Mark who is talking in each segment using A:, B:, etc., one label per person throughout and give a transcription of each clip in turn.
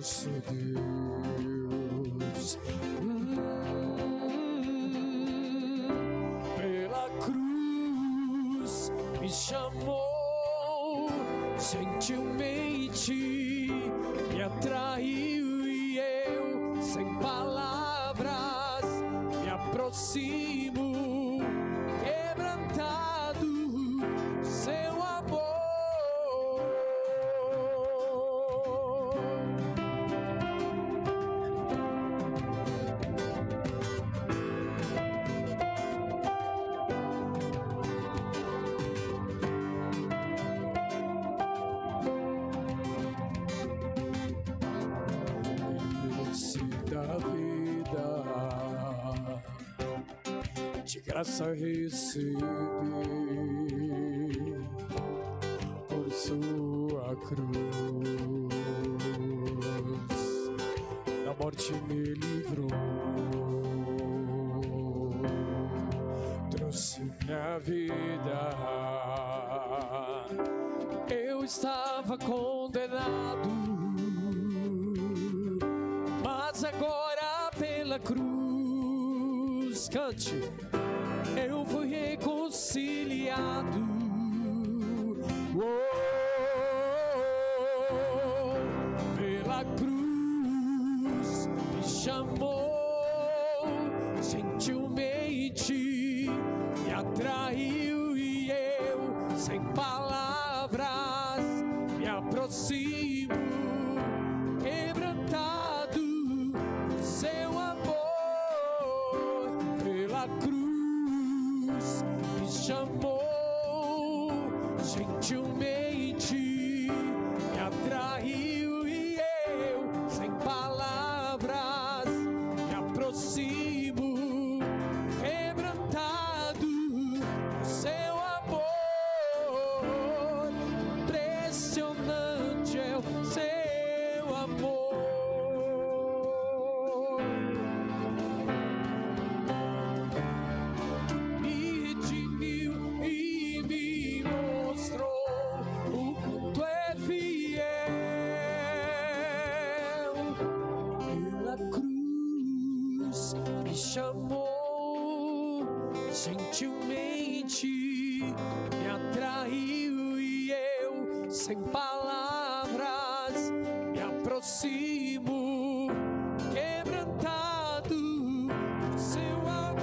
A: nosso Deus. Pela cruz me chamou, gentilmente me atraiu e eu, sem palavras, me aproximo, quebrantado por seu amor. Da vida, de graça recebi, por sua cruz, da morte me livrou, trouxe minha vida. Eu estava condenado, mas agora pela cruz, cante, eu fui reconciliado. Pela cruz me chamou, gentilmente me atraiu e eu, sem palavras, me aproximo, quebrantado por seu amor. Pela cruz me chamou, gentilmente me atraiu e eu, sem palavras, me aproximo, quebrantado por seu amor. Impressionante é o seu amor. Me redimiu e me mostrou o quanto é fiel. Pela cruz me chamou, gentilmente me atraiu e eu, sem palavras, me aproximo, quebrantado por seu amor.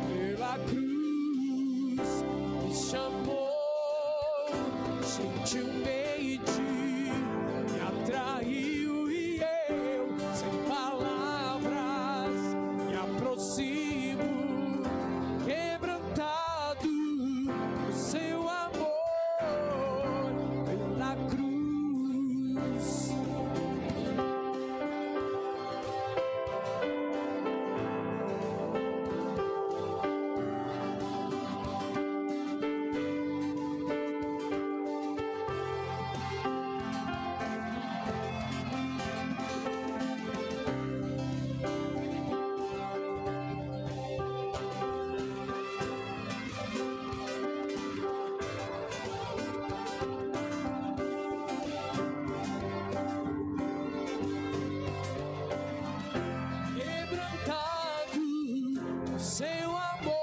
A: Pela cruz me chamou, gentilmente me atraiu e eu, sem palavras, me aproximo, quebrantado por seu amor. Pela cruz. Quebrantado por seu amor.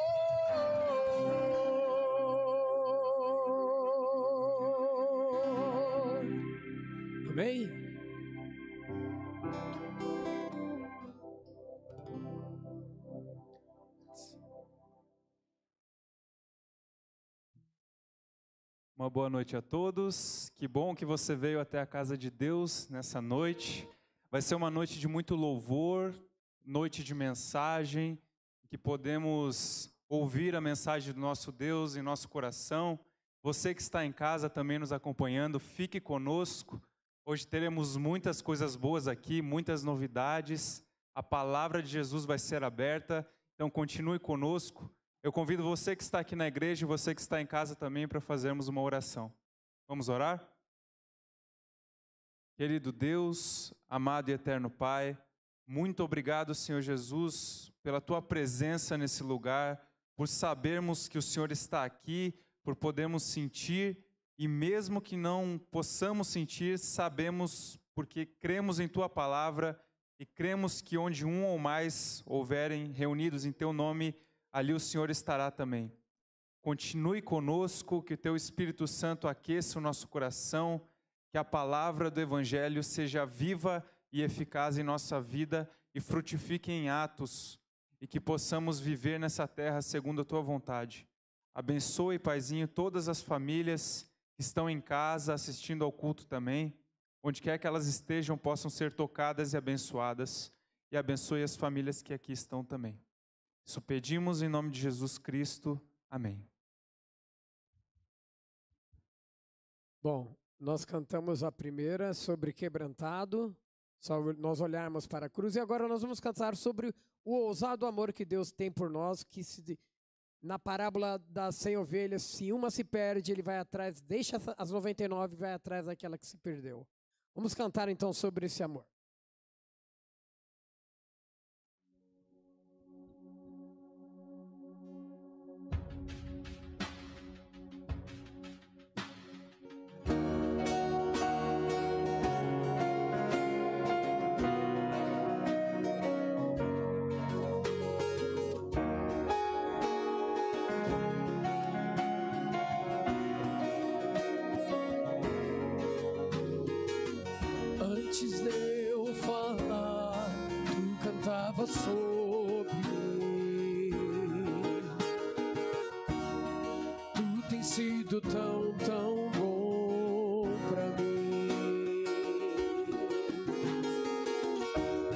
A: Amém?
B: Uma boa noite a todos. Que bom que você veio até a casa de Deus nessa noite. Vai ser uma noite de muito louvor, noite de mensagem, que podemos ouvir a mensagem do nosso Deus em nosso coração. Você que está em casa também nos acompanhando, fique conosco. Hoje teremos muitas coisas boas aqui, muitas novidades. A palavra de Jesus vai ser aberta, então continue conosco. Eu convido você que está aqui na igreja e você que está em casa também para fazermos uma oração. Vamos orar? Querido Deus, amado e eterno Pai, muito obrigado, Senhor Jesus, pela Tua presença nesse lugar, por sabermos que o Senhor está aqui, por podermos sentir, e mesmo que não possamos sentir, sabemos porque cremos em Tua palavra e cremos que onde um ou mais houverem reunidos em Teu nome, ali o Senhor estará também. Continue conosco, que o Teu Espírito Santo aqueça o nosso coração, que a palavra do Evangelho seja viva e eficaz em nossa vida e frutifique em atos, e que possamos viver nessa terra segundo a Tua vontade. Abençoe, Paizinho, todas as famílias que estão em casa assistindo ao culto também, onde quer que elas estejam possam ser tocadas e abençoadas, e abençoe as famílias que aqui estão também. Isso pedimos em nome de Jesus Cristo. Amém.
A: Bom, nós cantamos a primeira sobre quebrantado, só nós olharmos para a cruz, e agora nós vamos cantar sobre o ousado amor que Deus tem por nós, que na parábola das 100 ovelhas, se uma se perde, ele vai atrás, deixa as 99 e vai atrás daquela que se perdeu. Vamos cantar então sobre esse amor. Antes de eu falar, tu cantava sobre mim. Tu tens sido tão, tão bom pra mim.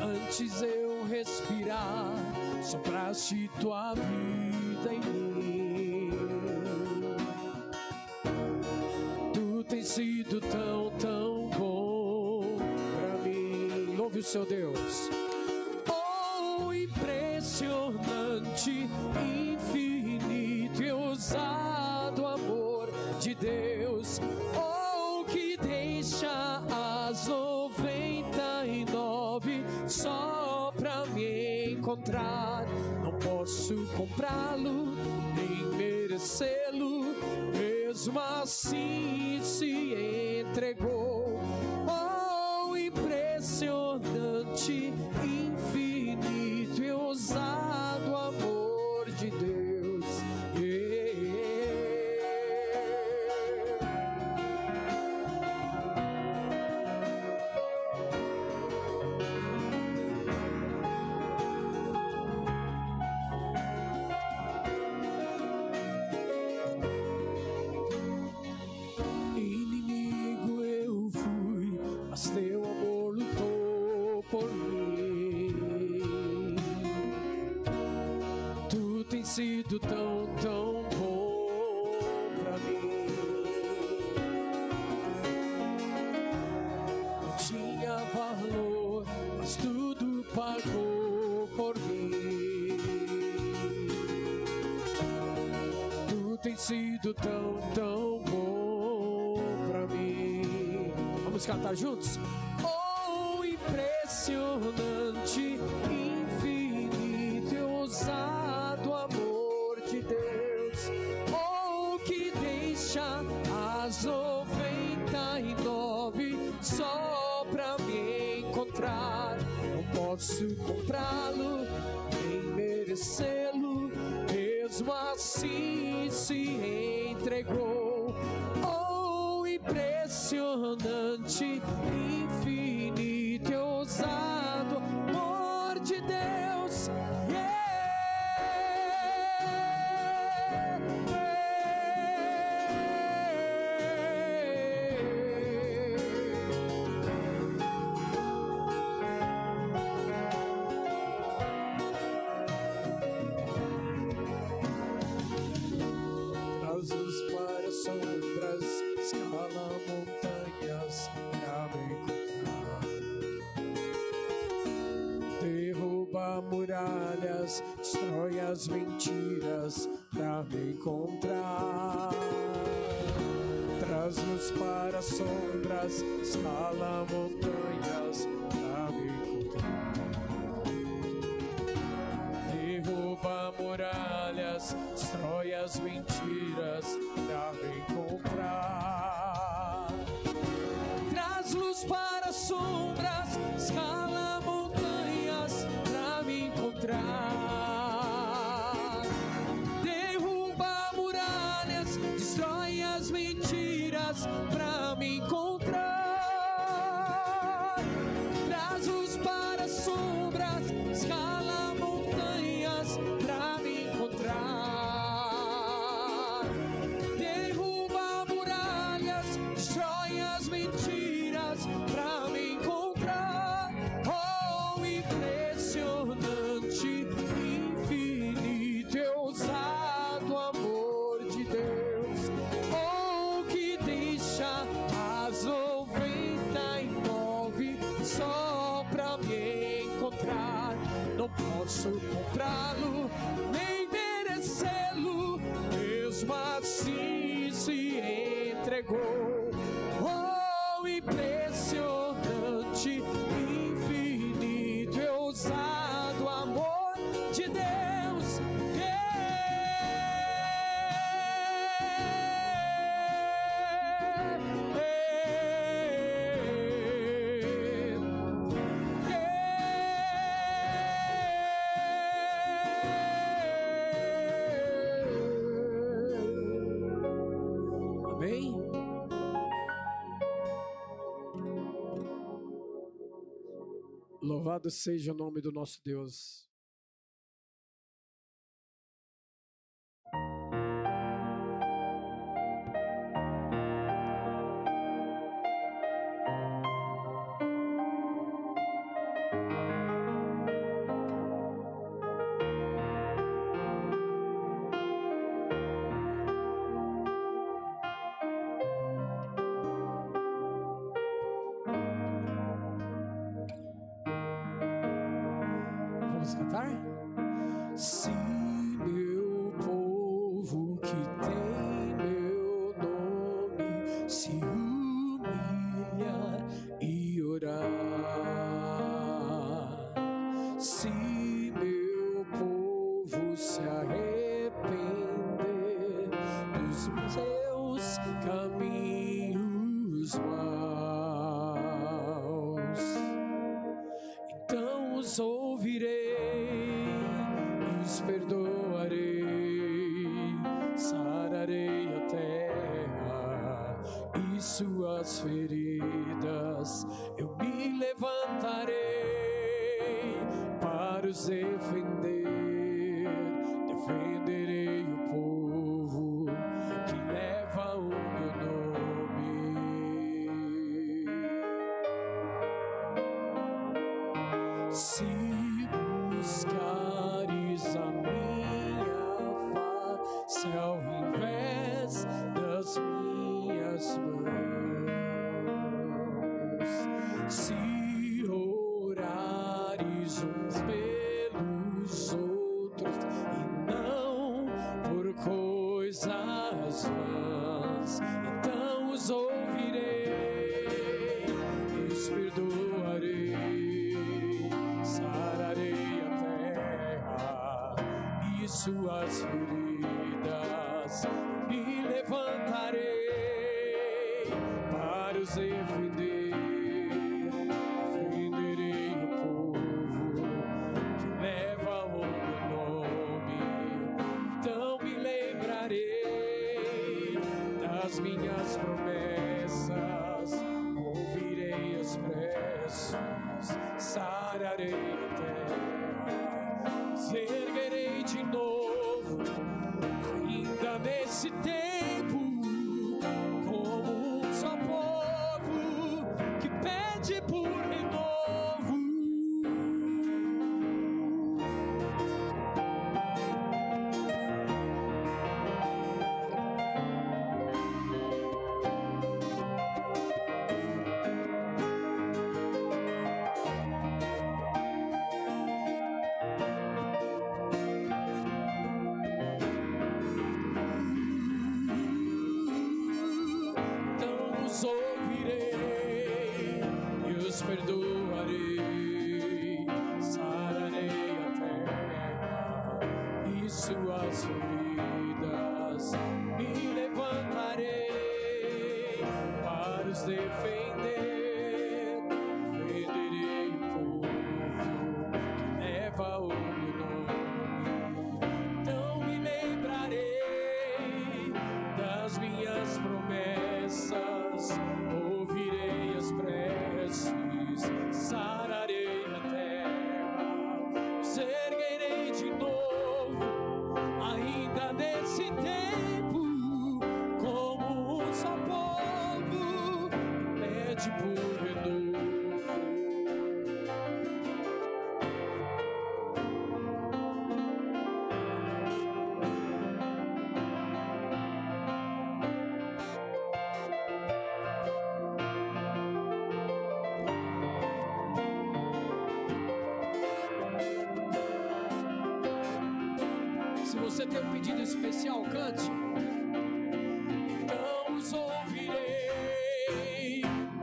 A: Antes eu respirar, sopraste tua vida em mim. Tu tens sido tão, tão bom. Louve o seu Deus. Oh, impressionante, infinito e ousado amor de Deus. Oh, que deixa as 99 só pra me encontrar. Não posso comprá-lo, nem merecê-lo, mesmo assim se entregou. Impressionante, infinito e ousado amor de Deus. Inimigo eu fui, mas teu amor lutou por mim. Tu tens sido tão, tão bom pra mim. Não tinha valor, mas tudo pagou por mim. Tu tens sido tão, tão bom pra mim. Vamos cantar juntos? Oh, impressionante, infinito e ousado amor de Deus. Oh, que deixa as 99 só pra me encontrar. Não posso comprá-lo, nem merecê-lo, mesmo assim se entregou. Oh, impressionante, infinito e ousado amor de Deus. Traz-nos para sombras, escala montanhas pra me encontrar. Derruba muralhas, destrói as mentiras pra me encontrar. Traz-nos para sombras, escala montanhas pra me encontrar. Derruba muralhas, destrói as mentiras pra me encontrar. Traz luz para a sombra, pra me encontrar. Traz-os para as sombras, escala montanhas pra me encontrar. Derruba muralhas, destrói as mentiras pra me encontrar. Oh, impressionante, infinito e ousado amor de Deus. Oh, que deixa as 99 só pra me encontrar. Não posso comprá-lo, nem merecê-lo, mesmo assim se entregou. Oh, impressionante, infinito e ousado amor de Deus. Amém? Louvado seja o nome do nosso Deus. Vamos cantar? Se meu povo que tem meu nome se humilhar e orar, se meu povo se arrepender dos seus caminhos maus, então os ouvirei, os perdoarei, sararei a terra e suas feridas. Eu me levantarei para os defender, defenderei o povo que leva o meu nome. Se buscares a minha face ao invés das minhas mãos, se orares uns pelos outros e não por coisas vãs, então os ouvirei, os perdoarei, sararei a terra e suas feridas. Me levantarei para os defender, defenderei o povo que leva o meu nome. Então me lembrarei das minhas promessas, ouvirei os preces, sararei a terra, os erguerei de novo, ainda nesse tempo, como um só povo que pede por renovo. você tem um pedido especial, cante. Então os ouvirei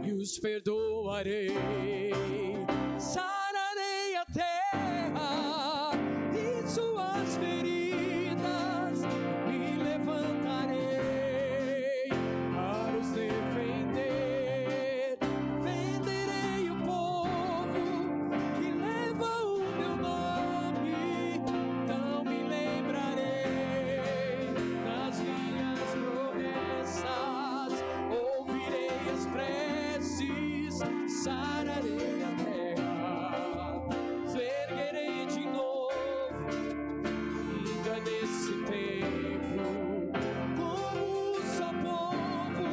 A: e os perdoarei. Sararei a terra e suas feridas, me levantarei para os defender. Venderei o povo que leva o meu nome. Então me lembrarei das minhas promessas, ouvirei as preces, sararei a terra, erguerei de novo, ainda nesse tempo, como um só povo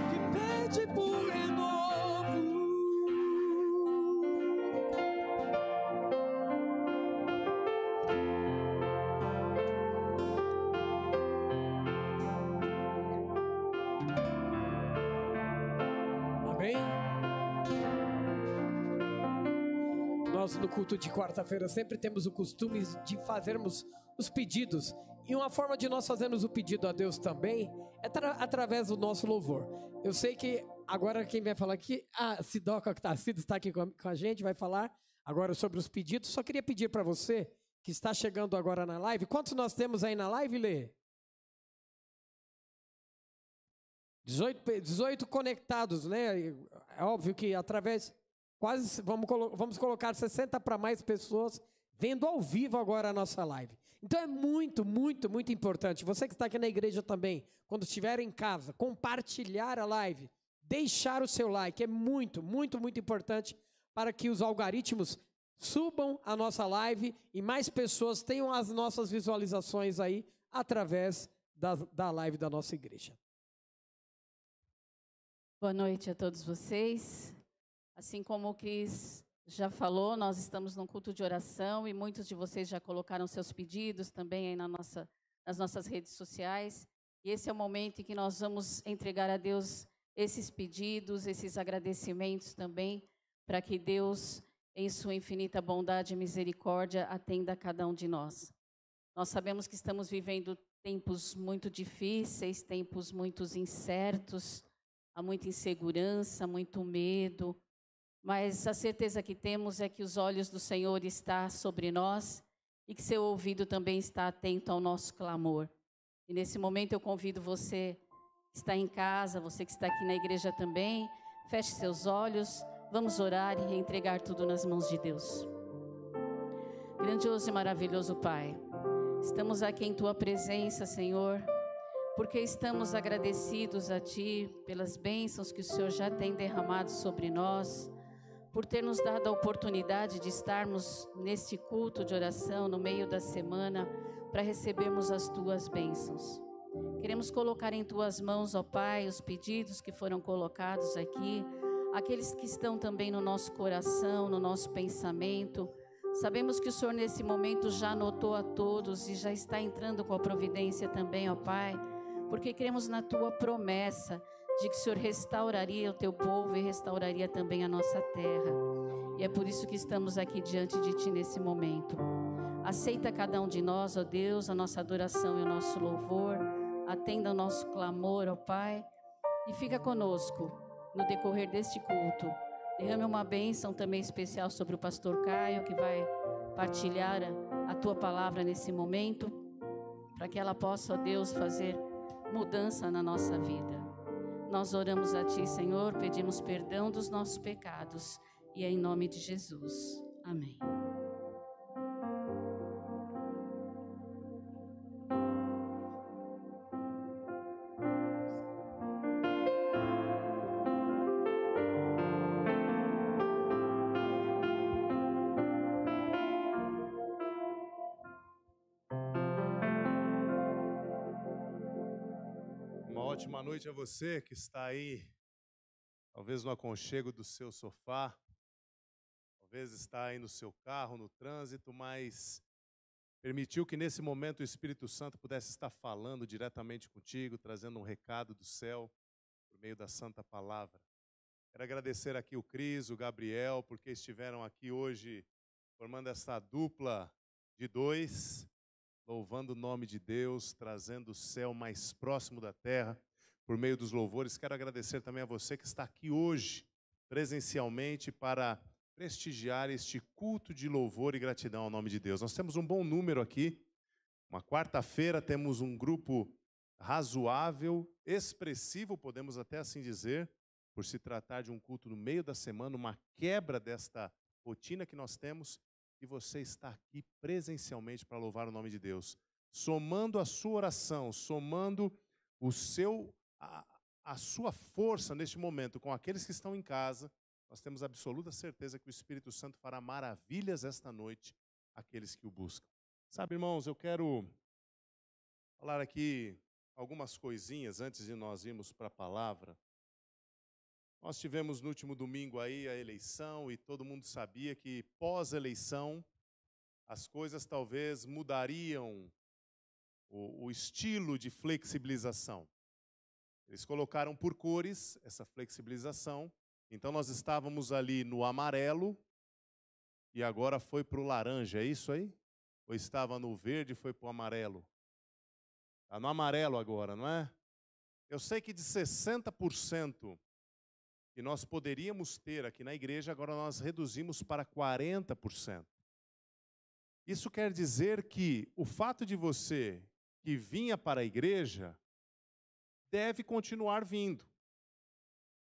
A: que pede por renovo. Amém? Nós no culto de quarta-feira sempre temos o costume de fazermos os pedidos. E uma forma de nós fazermos o pedido a Deus também é através do nosso louvor. Eu sei que agora quem vai falar aqui, a Sidoca que está aqui com a gente, vai falar agora sobre os pedidos. Só queria pedir para você que está chegando agora na live, quantos nós temos aí na live, Lê? 18 conectados, né? É óbvio que através, quase, vamos colocar 60 para mais pessoas vendo ao vivo agora a nossa live. Então é muito, muito, muito importante. Você que está aqui na igreja também, quando estiver em casa, compartilhar a live, deixar o seu like. É muito, muito, muito importante para que os algoritmos subam a nossa live e mais pessoas tenham as nossas visualizações aí através da live da nossa igreja.
C: Boa noite a todos vocês. Assim como o Cris já falou, nós estamos num culto de oração e muitos de vocês já colocaram seus pedidos também aí nas nossas redes sociais. E esse é o momento em que nós vamos entregar a Deus esses pedidos, esses agradecimentos também, para que Deus, em sua infinita bondade e misericórdia, atenda a cada um de nós. Nós sabemos que estamos vivendo tempos muito difíceis, tempos muito incertos, há muita insegurança, muito medo, mas a certeza que temos é que os olhos do Senhor estão sobre nós e que seu ouvido também está atento ao nosso clamor. E nesse momento eu convido você que está em casa, você que está aqui na igreja também, feche seus olhos, vamos orar e entregar tudo nas mãos de Deus. Grandioso e maravilhoso Pai, estamos aqui em Tua presença, Senhor, porque estamos agradecidos a Ti pelas bênçãos que o Senhor já tem derramado sobre nós, por ter nos dado a oportunidade de estarmos neste culto de oração no meio da semana para recebermos as Tuas bênçãos. Queremos colocar em Tuas mãos, ó Pai, os pedidos que foram colocados aqui, aqueles que estão também no nosso coração, no nosso pensamento. Sabemos que o Senhor nesse momento já anotou a todos e já está entrando com a providência também, ó Pai, porque cremos na Tua promessa de que o Senhor restauraria o Teu povo e restauraria também a nossa terra. E é por isso que estamos aqui diante de Ti nesse momento. Aceita cada um de nós, ó Deus, a nossa adoração e o nosso louvor. Atenda o nosso clamor, ó Pai, e fica conosco no decorrer deste culto. Derrame uma bênção também especial sobre o pastor Caio, que vai partilhar a Tua palavra nesse momento, para que ela possa, ó Deus, fazer mudança na nossa vida. Nós oramos a Ti, Senhor, pedimos perdão dos nossos pecados, e é em nome de Jesus. Amém.
D: Ótima noite a você que está aí, talvez no aconchego do seu sofá, talvez está aí no seu carro, no trânsito, mas permitiu que nesse momento o Espírito Santo pudesse estar falando diretamente contigo, trazendo um recado do céu por meio da Santa Palavra. Quero agradecer aqui o Cris, o Gabriel, porque estiveram aqui hoje formando essa dupla de dois. louvando o nome de Deus, trazendo o céu mais próximo da terra por meio dos louvores. Quero agradecer também a você que está aqui hoje, presencialmente, para prestigiar este culto de louvor e gratidão ao nome de Deus. Nós temos um bom número aqui. Uma quarta-feira temos um grupo razoável, expressivo, podemos até assim dizer, por se tratar de um culto no meio da semana, uma quebra desta rotina que nós temos, e você está aqui presencialmente para louvar o nome de Deus. Somando a sua oração, somando a sua força neste momento com aqueles que estão em casa, nós temos absoluta certeza que o Espírito Santo fará maravilhas esta noite àqueles que o buscam. Sabe, irmãos, eu quero falar aqui algumas coisinhas antes de nós irmos para a palavra. Nós tivemos no último domingo aí a eleição e todo mundo sabia que pós-eleição as coisas talvez mudariam o estilo de flexibilização. Eles colocaram por cores essa flexibilização. Então nós estávamos ali no amarelo e agora foi para o laranja, é isso aí? Ou estava no verde e foi para o amarelo? Está no amarelo agora, não é? Eu sei que de 60% que nós poderíamos ter aqui na igreja, agora nós reduzimos para 40%. Isso quer dizer que o fato de você que vinha para a igreja deve continuar vindo.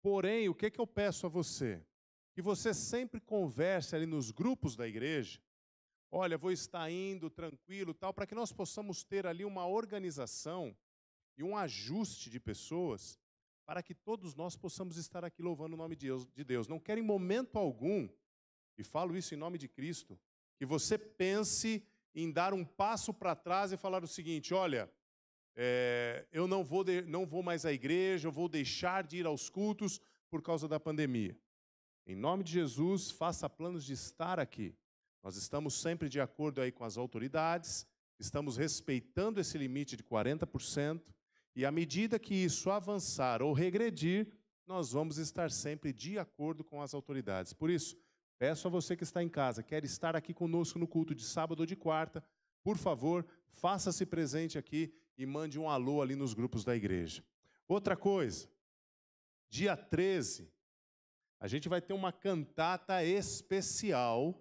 D: Porém, o que eu peço a você? Que você sempre converse ali nos grupos da igreja. Olha, vou estar indo tranquilo, tal, para que nós possamos ter ali uma organização e um ajuste de pessoas para que todos nós possamos estar aqui louvando o nome de Deus. Não quero em momento algum, e falo isso em nome de Cristo, que você pense em dar um passo para trás e falar o seguinte: olha, eu não vou mais à igreja, eu vou deixar de ir aos cultos por causa da pandemia. Em nome de Jesus, faça planos de estar aqui. Nós estamos sempre de acordo aí com as autoridades, estamos respeitando esse limite de 40%, e à medida que isso avançar ou regredir, nós vamos estar sempre de acordo com as autoridades. Por isso, peço a você que está em casa, quer estar aqui conosco no culto de sábado ou de quarta, por favor, faça-se presente aqui e mande um alô ali nos grupos da igreja. Outra coisa, dia 13, a gente vai ter uma cantata especial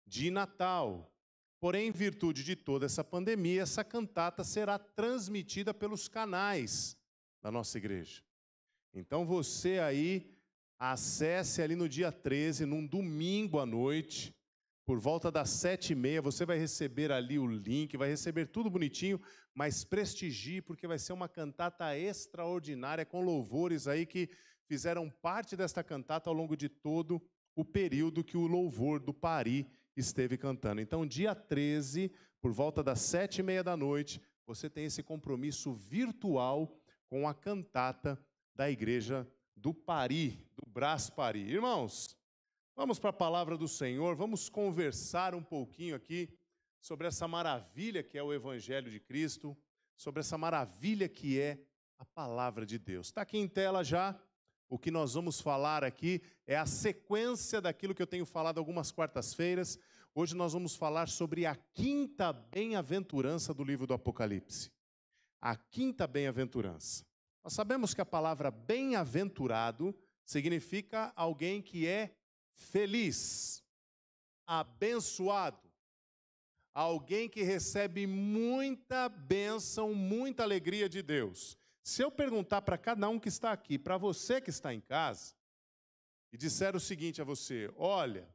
D: de Natal. Porém, em virtude de toda essa pandemia, essa cantata será transmitida pelos canais da nossa igreja. Então você aí, acesse ali no dia 13, num domingo à noite, por volta das 7h30, você vai receber ali o link, vai receber tudo bonitinho, mas prestigie, porque vai ser uma cantata extraordinária, com louvores aí que fizeram parte desta cantata ao longo de todo o período que o louvor do Pari esteve cantando. Então, dia 13, por volta das 7h30 da noite, você tem esse compromisso virtual com a cantata da igreja do Pari, do Brás Pari. Irmãos, vamos para a palavra do Senhor, vamos conversar um pouquinho aqui sobre essa maravilha que é o Evangelho de Cristo, sobre essa maravilha que é a palavra de Deus. Está aqui em tela já. O que nós vamos falar aqui é a sequência daquilo que eu tenho falado algumas quartas-feiras. Hoje nós vamos falar sobre a quinta bem-aventurança do livro do Apocalipse. A quinta bem-aventurança. Nós sabemos que a palavra bem-aventurado significa alguém que é feliz, abençoado, alguém que recebe muita bênção, muita alegria de Deus. Se eu perguntar para cada um que está aqui, para você que está em casa, e disser o seguinte a você: olha,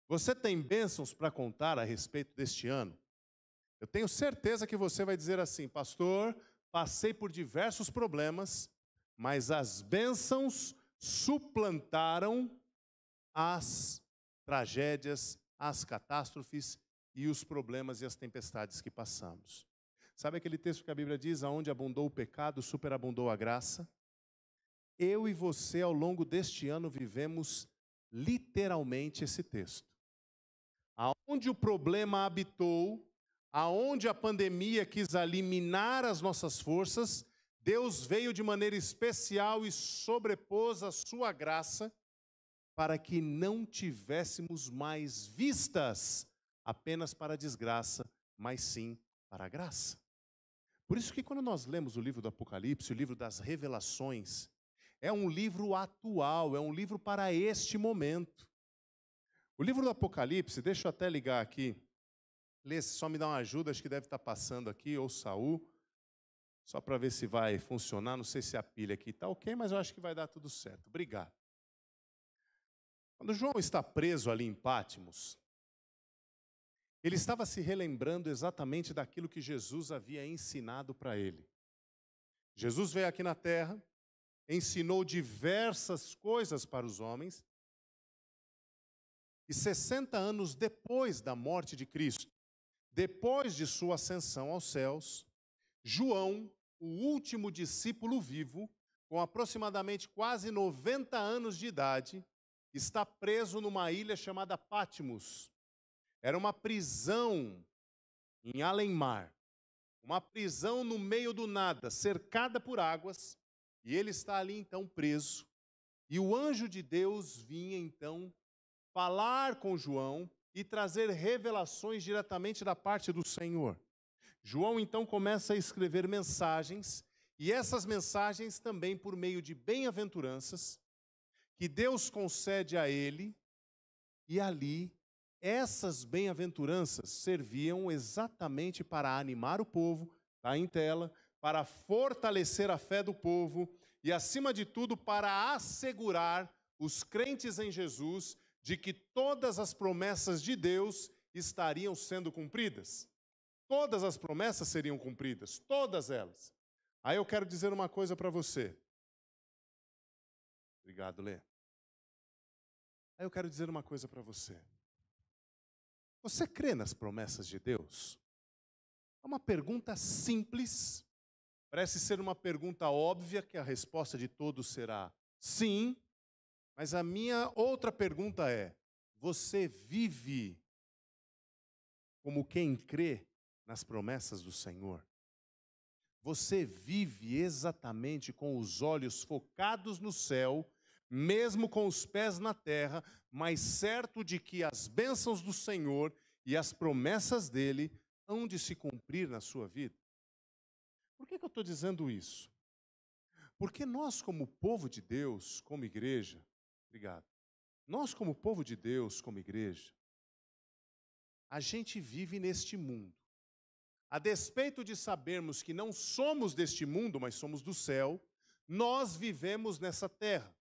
D: você tem bênçãos para contar a respeito deste ano? Eu tenho certeza que você vai dizer assim: pastor, passei por diversos problemas, mas as bênçãos suplantaram as tragédias, as catástrofes e os problemas e as tempestades que passamos. Sabe aquele texto que a Bíblia diz: aonde abundou o pecado, superabundou a graça? Eu e você, ao longo deste ano, vivemos literalmente esse texto. Aonde o problema habitou, aonde a pandemia quis eliminar as nossas forças, Deus veio de maneira especial e sobrepôs a sua graça para que não tivéssemos mais vistas apenas para a desgraça, mas sim para a graça. Por isso que quando nós lemos o livro do Apocalipse, o livro das revelações, é um livro atual, é um livro para este momento. O livro do Apocalipse, deixa eu até ligar aqui, Lê, só me dá uma ajuda, acho que deve estar passando aqui, ou Saul, só para ver se vai funcionar, não sei se a pilha aqui está ok, mas eu acho que vai dar tudo certo. Obrigado. Quando João está preso ali em Pátimos, ele estava se relembrando exatamente daquilo que Jesus havia ensinado para ele. Jesus veio aqui na terra, ensinou diversas coisas para os homens, e 60 anos depois da morte de Cristo, depois de sua ascensão aos céus, João, o último discípulo vivo, com aproximadamente quase 90 anos de idade, está preso numa ilha chamada Pátimos. Era uma prisão em além-mar, uma prisão no meio do nada, cercada por águas, e ele está ali então preso. E o anjo de Deus vinha então falar com João e trazer revelações diretamente da parte do Senhor. João então começa a escrever mensagens, e essas mensagens também por meio de bem-aventuranças, que Deus concede a ele, e ali essas bem-aventuranças serviam exatamente para animar o povo, está em tela, para fortalecer a fé do povo e, acima de tudo, para assegurar os crentes em Jesus de que todas as promessas de Deus estariam sendo cumpridas. Todas as promessas seriam cumpridas, todas elas. Aí eu quero dizer uma coisa para você. Obrigado, Lê. Aí eu quero dizer uma coisa para você. Você crê nas promessas de Deus? É uma pergunta simples, parece ser uma pergunta óbvia, que a resposta de todos será sim, mas a minha outra pergunta é: você vive como quem crê nas promessas do Senhor? Você vive exatamente com os olhos focados no céu, mesmo com os pés na terra, mas certo de que as bênçãos do Senhor e as promessas dele hão de se cumprir na sua vida? Por que eu estou dizendo isso? Porque nós, como povo de Deus, como igreja, obrigado, nós como povo de Deus, como igreja, a gente vive neste mundo. A despeito de sabermos que não somos deste mundo, mas somos do céu, nós vivemos nessa terra.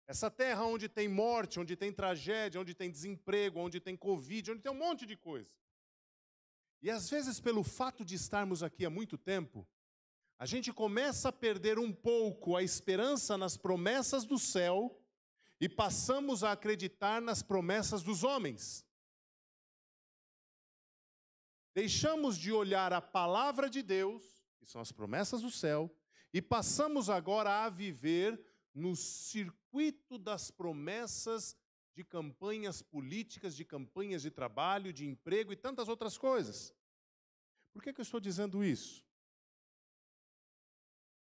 D: Essa terra onde tem morte, onde tem tragédia, onde tem desemprego, onde tem Covid, onde tem um monte de coisa. E às vezes, pelo fato de estarmos aqui há muito tempo, a gente começa a perder um pouco a esperança nas promessas do céu e passamos a acreditar nas promessas dos homens. Deixamos de olhar a palavra de Deus, que são as promessas do céu, e passamos agora a viver no circuito das promessas de campanhas políticas, de campanhas de trabalho, de emprego e tantas outras coisas. Por que eu estou dizendo isso?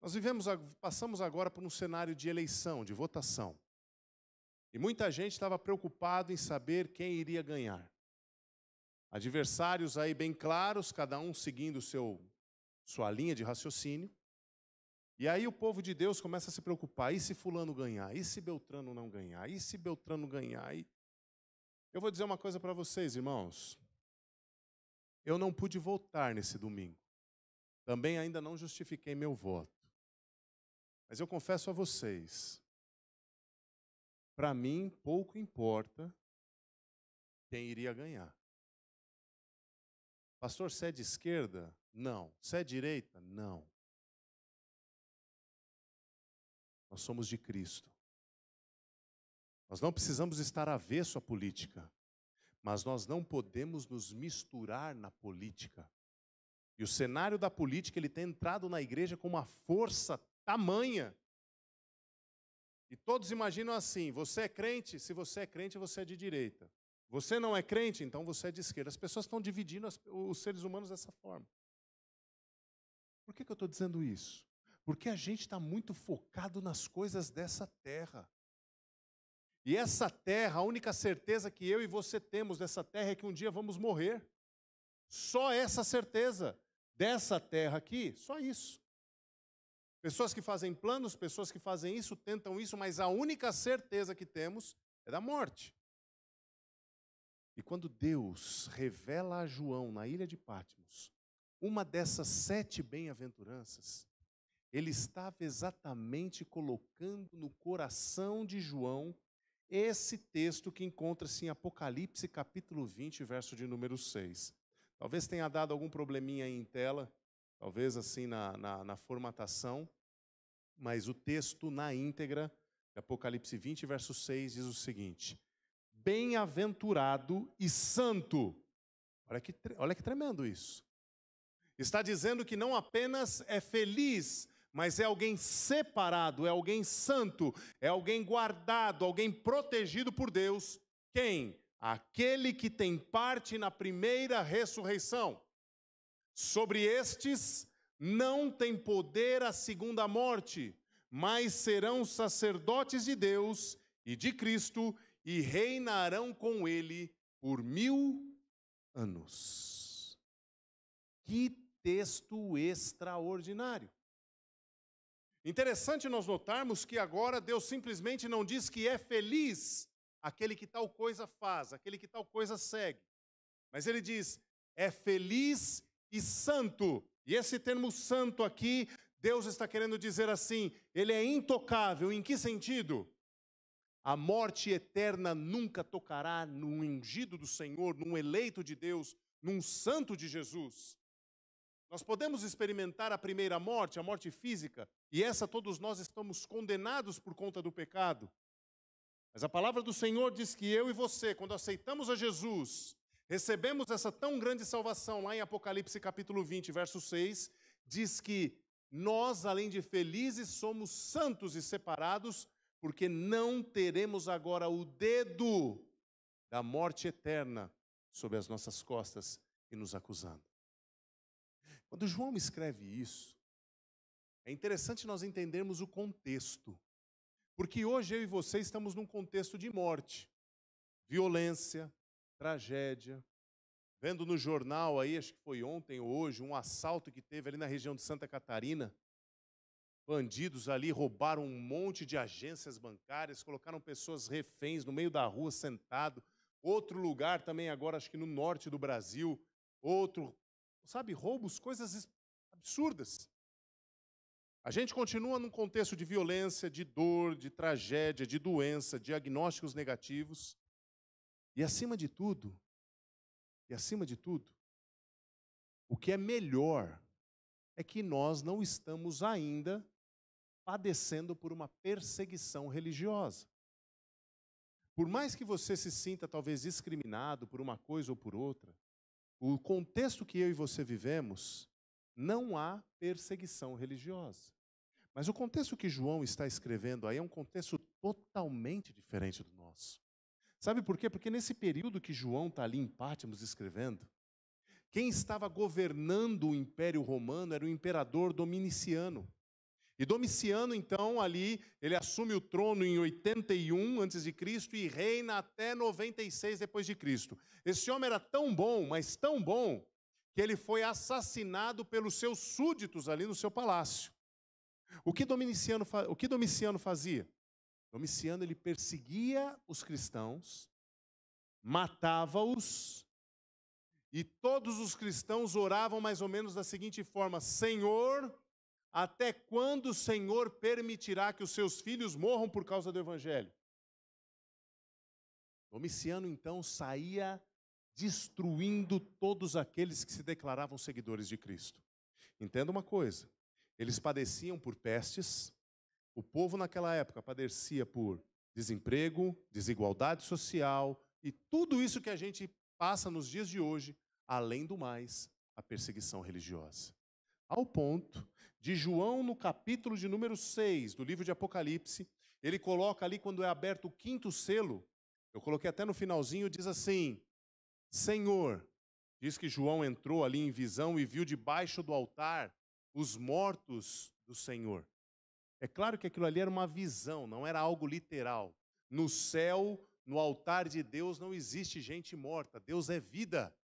D: Nós passamos agora por um cenário de eleição, de votação. E muita gente estava preocupado em saber quem iria ganhar. Adversários aí bem claros, cada um seguindo sua linha de raciocínio. E aí o povo de Deus começa a se preocupar. E se fulano ganhar? E se Beltrano não ganhar? E se Beltrano ganhar? Eu vou dizer uma coisa para vocês, irmãos. Eu não pude votar nesse domingo. Também ainda não justifiquei meu voto. Mas eu confesso a vocês, para mim pouco importa quem iria ganhar. Pastor, você é de esquerda? Não. Você é de direita? Não. Nós somos de Cristo. Nós não precisamos estar avesso à política, mas nós não podemos nos misturar na política. E o cenário da política, ele tem entrado na igreja com uma força tamanha. E todos imaginam assim: você é crente? Se você é crente, você é de direita. Você não é crente, então você é de esquerda. As pessoas estão dividindo os seres humanos dessa forma. Por que eu estou dizendo isso? Porque a gente está muito focado nas coisas dessa terra. E essa terra, a única certeza que eu e você temos dessa terra é que um dia vamos morrer. Só essa certeza dessa terra aqui, só isso. Pessoas que fazem planos, pessoas que fazem isso, tentam isso, mas a única certeza que temos é da morte. E quando Deus revela a João na ilha de Patmos uma dessas 7 bem-aventuranças, ele estava exatamente colocando no coração de João esse texto que encontra-se em Apocalipse capítulo 20, verso de número 6. Talvez tenha dado algum probleminha aí em tela, talvez assim na formatação, mas o texto na íntegra, Apocalipse 20, verso 6, diz o seguinte: bem-aventurado e santo. Olha que tremendo isso. Está dizendo que não apenas é feliz, mas é alguém separado, é alguém santo, é alguém guardado, alguém protegido por Deus. Quem? Aquele que tem parte na primeira ressurreição. Sobre estes não tem poder a segunda morte, mas serão sacerdotes de Deus e de Cristo e reinarão com ele por 1000 anos. Que texto extraordinário. Interessante nós notarmos que agora Deus simplesmente não diz que é feliz aquele que tal coisa faz, aquele que tal coisa segue. Mas ele diz, é feliz e santo. E esse termo santo aqui, Deus está querendo dizer assim, ele é intocável. Em que sentido? A morte eterna nunca tocará num ungido do Senhor, num eleito de Deus, num santo de Jesus. Nós podemos experimentar a primeira morte, a morte física, e essa todos nós estamos condenados por conta do pecado. Mas a palavra do Senhor diz que eu e você, quando aceitamos a Jesus, recebemos essa tão grande salvação, lá em Apocalipse capítulo 20, verso 6, diz que nós, além de felizes, somos santos e separados, porque não teremos agora o dedo da morte eterna sobre as nossas costas e nos acusando. Quando João escreve isso, é interessante nós entendermos o contexto. Porque hoje eu e você estamos num contexto de morte, violência, tragédia. Vendo no jornal aí, acho que foi ontem ou hoje, um assalto que teve ali na região de Santa Catarina. Bandidos ali roubaram um monte de agências bancárias, colocaram pessoas reféns no meio da rua, sentado. Outro lugar também agora, acho que no norte do Brasil, outro... Sabe, roubos, coisas absurdas. A gente continua num contexto de violência, de dor, de tragédia, de doença, diagnósticos negativos. E acima de tudo, o que é melhor é que nós não estamos ainda padecendo por uma perseguição religiosa. Por mais que você se sinta talvez discriminado por uma coisa ou por outra, o contexto que eu e você vivemos, não há perseguição religiosa. Mas o contexto que João está escrevendo aí é um contexto totalmente diferente do nosso. Sabe por quê? Porque nesse período que João está ali em Patmos escrevendo, quem estava governando o Império Romano era o imperador Domiciano. E Domiciano, então, ali, ele assume o trono em 81 a.C. e reina até 96 depois de Cristo. Esse homem era tão bom, mas tão bom, que ele foi assassinado pelos seus súditos ali no seu palácio. O que Domiciano fazia? Domiciano, ele perseguia os cristãos, matava-os, e todos os cristãos oravam mais ou menos da seguinte forma: Senhor, até quando o Senhor permitirá que os seus filhos morram por causa do Evangelho? Domiciano, então, saía destruindo todos aqueles que se declaravam seguidores de Cristo. Entenda uma coisa, eles padeciam por pestes, o povo naquela época padecia por desemprego, desigualdade social e tudo isso que a gente passa nos dias de hoje, além do mais, a perseguição religiosa. Ao ponto de João, no capítulo de número 6 do livro de Apocalipse, ele coloca ali, quando é aberto o 5º selo, eu coloquei até no finalzinho, diz assim: Senhor, diz que João entrou ali em visão e viu debaixo do altar os mortos do Senhor. É claro que aquilo ali era uma visão, não era algo literal. No céu, no altar de Deus, não existe gente morta, Deus é vida.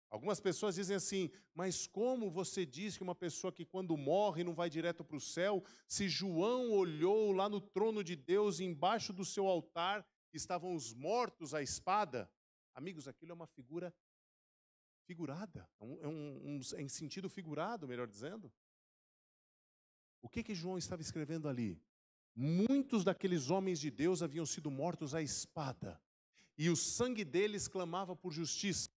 D: Algumas pessoas dizem assim, mas como você diz que uma pessoa que quando morre não vai direto para o céu, se João olhou lá no trono de Deus e embaixo do seu altar estavam os mortos à espada? Amigos, aquilo é uma figura figurada, é em sentido figurado, melhor dizendo. O que João estava escrevendo ali? Muitos daqueles homens de Deus haviam sido mortos à espada, e o sangue deles clamava por justiça.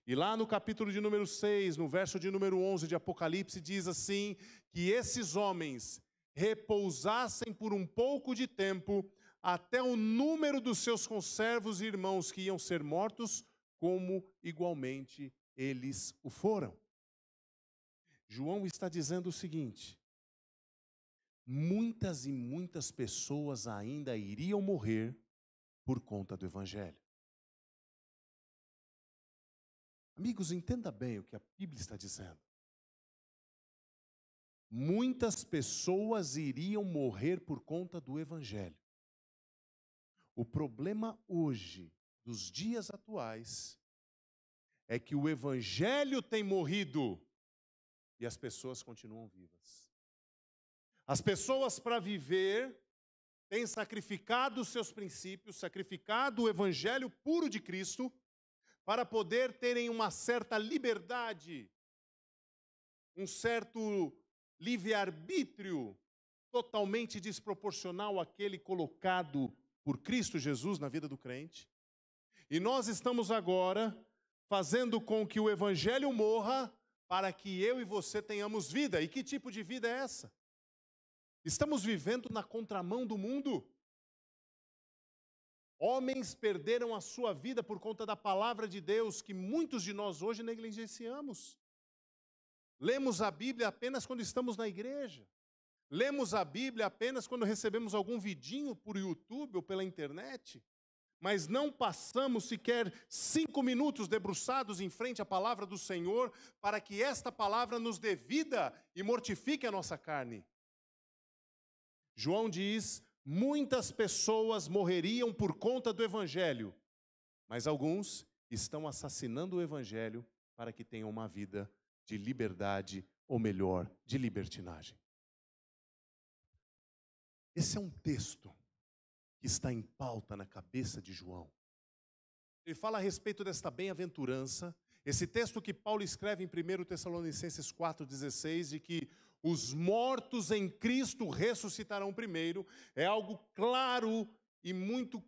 D: E lá no capítulo de número 6, no verso de número 11 de Apocalipse, diz assim, que esses homens repousassem por um pouco de tempo, até o número dos seus conservos e irmãos que iam ser mortos, como igualmente eles o foram. João está dizendo o seguinte, muitas e muitas pessoas ainda iriam morrer por conta do Evangelho. Amigos, entenda bem o que a Bíblia está dizendo. Muitas pessoas iriam morrer por conta do Evangelho. O problema hoje, dos dias atuais, é que o Evangelho tem morrido e as pessoas continuam vivas. As pessoas, para viver, têm sacrificado os seus princípios, sacrificado o Evangelho puro de Cristo, para poder terem uma certa liberdade, um certo livre-arbítrio totalmente desproporcional àquele colocado por Cristo Jesus na vida do crente. E nós estamos agora fazendo com que o Evangelho morra para que eu e você tenhamos vida. E que tipo de vida é essa? Estamos vivendo na contramão do mundo. Homens perderam a sua vida por conta da palavra de Deus, que muitos de nós hoje negligenciamos. Lemos a Bíblia apenas quando estamos na igreja. Lemos a Bíblia apenas quando recebemos algum vidinho por YouTube ou pela internet. Mas não passamos sequer 5 minutos debruçados em frente à palavra do Senhor para que esta palavra nos dê vida e mortifique a nossa carne. João diz, muitas pessoas morreriam por conta do Evangelho, mas alguns estão assassinando o Evangelho para que tenham uma vida de liberdade, ou melhor, de libertinagem. Esse é um texto que está em pauta na cabeça de João. Ele fala a respeito desta bem-aventurança, esse texto que Paulo escreve em 1 Tessalonicenses 4,16, de que os mortos em Cristo ressuscitarão primeiro, é algo claro e muito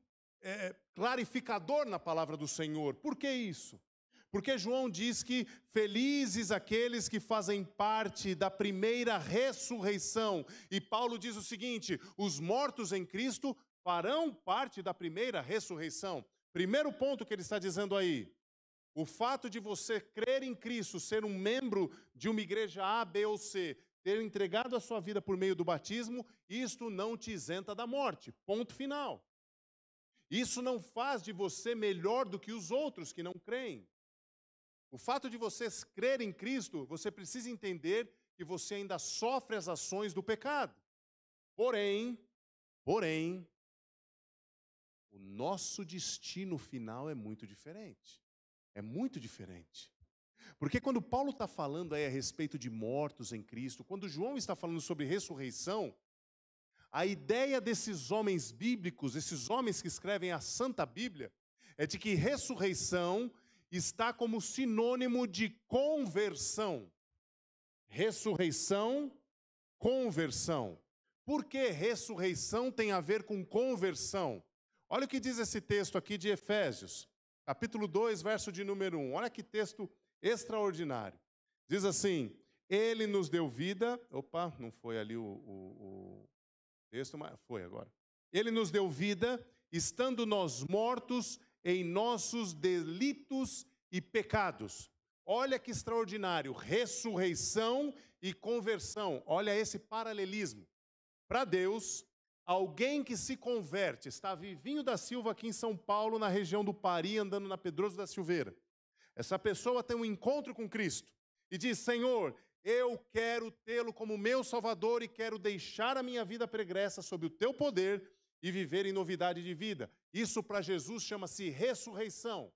D: clarificador na palavra do Senhor. Por que isso? Porque João diz que felizes aqueles que fazem parte da primeira ressurreição. E Paulo diz o seguinte, os mortos em Cristo farão parte da primeira ressurreição. Primeiro ponto que ele está dizendo aí, o fato de você crer em Cristo, ser um membro de uma igreja A, B ou C, ter entregado a sua vida por meio do batismo, isto não te isenta da morte. Ponto final. Isso não faz de você melhor do que os outros que não creem. O fato de você crer em Cristo, você precisa entender que você ainda sofre as ações do pecado. Porém, o nosso destino final é muito diferente. É muito diferente. Porque quando Paulo está falando aí a respeito de mortos em Cristo, quando João está falando sobre ressurreição, a ideia desses homens bíblicos, esses homens que escrevem a Santa Bíblia, é de que ressurreição está como sinônimo de conversão. Ressurreição, conversão. Por que ressurreição tem a ver com conversão? Olha o que diz esse texto aqui de Efésios, capítulo 2, verso de número 1. Olha que texto extraordinário. Diz assim, ele nos deu vida... Opa, não foi ali o texto, mas foi agora. Ele nos deu vida, estando nós mortos em nossos delitos e pecados. Olha que extraordinário, ressurreição e conversão. Olha esse paralelismo. Para Deus, alguém que se converte, está Vivinho da Silva aqui em São Paulo, na região do Pari, andando na Pedroso da Silveira. Essa pessoa tem um encontro com Cristo e diz, Senhor, eu quero tê-lo como meu Salvador e quero deixar a minha vida pregressa sob o teu poder e viver em novidade de vida. Isso para Jesus chama-se ressurreição.